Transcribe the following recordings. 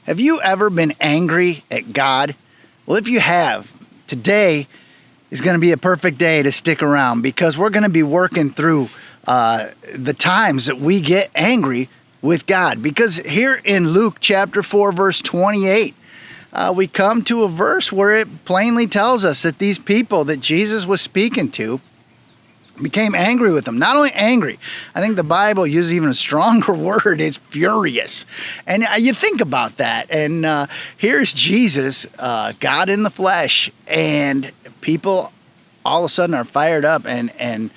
Have you ever been angry at God? Well, if you have, today is going to be a perfect day to stick around because we're going to be working through the times that we get angry with God. Because here in Luke chapter 4, verse 28, we come to a verse where it plainly tells us that these people that Jesus was speaking to became angry with them. Not only angry, I think the Bible uses even a stronger word. It's furious. And you think about that. And here's Jesus, God in the flesh, and people all of a sudden are fired up and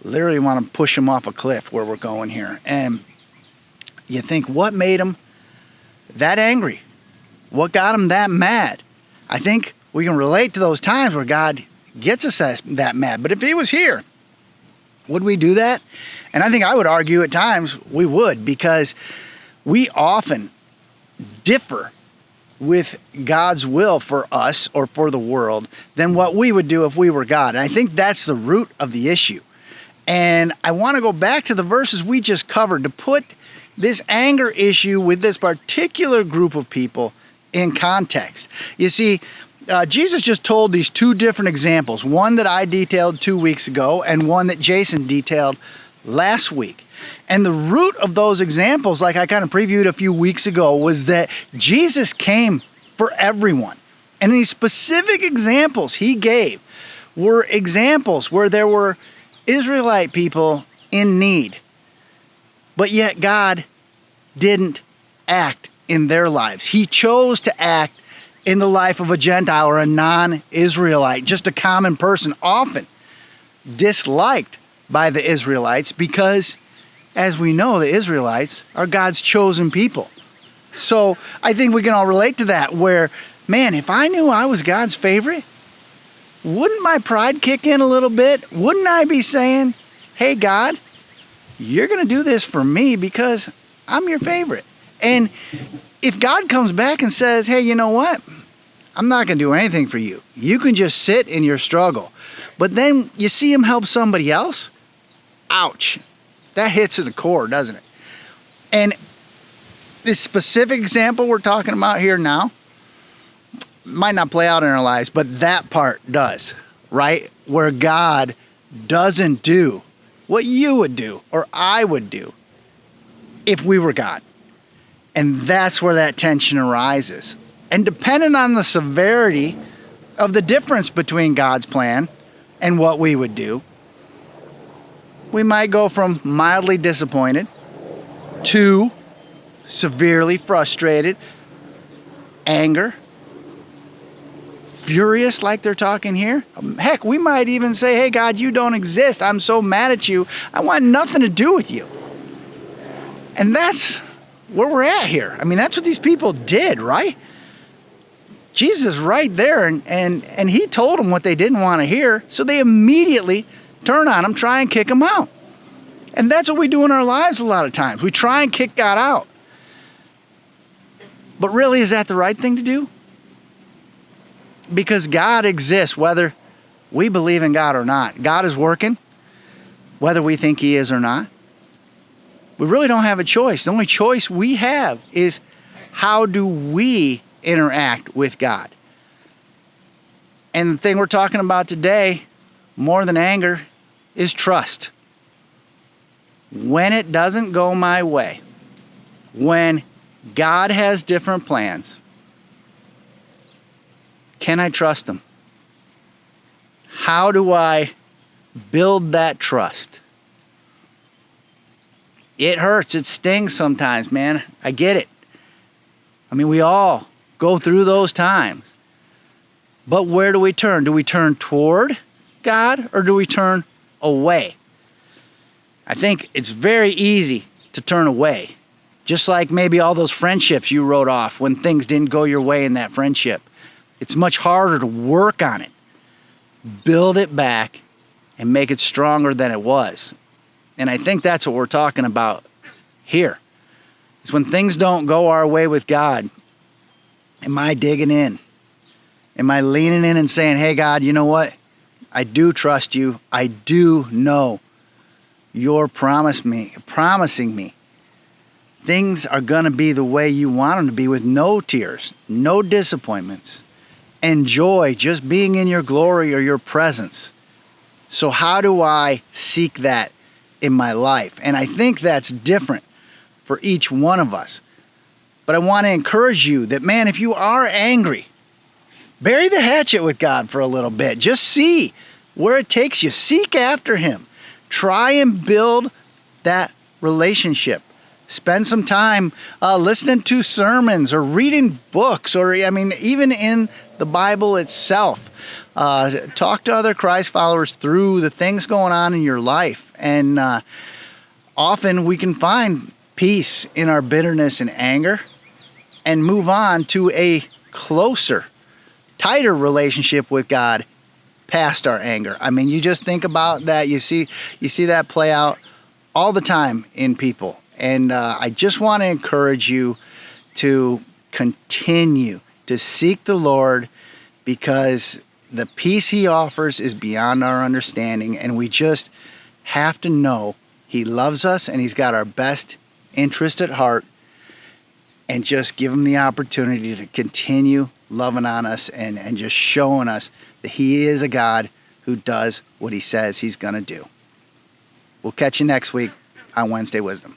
literally want to push him off a cliff where we're going here. And you think, what made him that angry? What got him that mad? I think we can relate to those times where God gets us that mad. But if he was here, would we do that? And I think I would argue at times we would, because we often differ with God's will for us or for the world than what we would do if we were God. And I think that's the root of the issue. And I want to go back to the verses we just covered to put this anger issue with this particular group of people in context. You see, Jesus just told these two different examples, one that I detailed 2 weeks ago and one that Jason detailed last week. And the root of those examples, like I kind of previewed a few weeks ago, was that Jesus came for everyone. And these specific examples he gave were examples where there were Israelite people in need, but yet God didn't act in their lives. He chose to act in the life of a Gentile or a non-Israelite, just a common person, often disliked by the Israelites because, as we know, the Israelites are God's chosen people. So I think we can all relate to that, where, man, if I knew I was God's favorite, wouldn't my pride kick in a little bit? Wouldn't I be saying, hey, God, you're going to do this for me because I'm your favorite? And if God comes back and says, hey, you know what? I'm not going to do anything for you. You can just sit in your struggle. But then you see him help somebody else. Ouch. That hits at the core, doesn't it? And this specific example we're talking about here now might not play out in our lives, but that part does, right? Where God doesn't do what you would do or I would do if we were God. And that's where that tension arises. And depending on the severity of the difference between God's plan and what we would do, we might go from mildly disappointed to severely frustrated, anger, furious like they're talking here. Heck, we might even say, hey, God, you don't exist. I'm so mad at you. I want nothing to do with you. And that's where we're at here. I mean, that's what these people did, right? Jesus is right there, and he told them what they didn't want to hear, so they immediately turn on him, try and kick him out. And that's what we do in our lives a lot of times. We try and kick God out. But really, is that the right thing to do? Because God exists, whether we believe in God or not. God is working, whether we think he is or not. We really don't have a choice. The only choice we have is, how do we interact with God? And the thing we're talking about today, more than anger, is trust. When it doesn't go my way, when God has different plans, can I trust him? How do I build that trust? It hurts. It stings sometimes, man. I get it. I mean, we all go through those times. But where do we turn? Do we turn toward God or do we turn away? I think it's very easy to turn away. Just like maybe all those friendships you wrote off when things didn't go your way in that friendship. It's much harder to work on it, build it back, and make it stronger than it was. And I think that's what we're talking about here. Is when things don't go our way with God, am I digging in? Am I leaning in and saying, hey, God, you know what? I do trust you. I do know you're promising me things are going to be the way you want them to be, with no tears, no disappointments, and joy just being in your glory or your presence. So how do I seek that in my life? And I think that's different for each one of us. But I want to encourage you that, man, if you are angry, bury the hatchet with God for a little bit. Just see where it takes you. Seek after him. Try and build that relationship. Spend some time listening to sermons or reading books, or even in the Bible itself. Talk to other Christ followers through the things going on in your life. And often we can find peace in our bitterness and anger and move on to a closer, tighter relationship with God past our anger. You just think about that. You see that play out all the time in people. And I just want to encourage you to continue to seek the Lord, because the peace he offers is beyond our understanding. And we just have to know he loves us and he's got our best interest at heart. And just give him the opportunity to continue loving on us and just showing us that he is a God who does what he says he's going to do. We'll catch you next week on Wednesday Wisdom.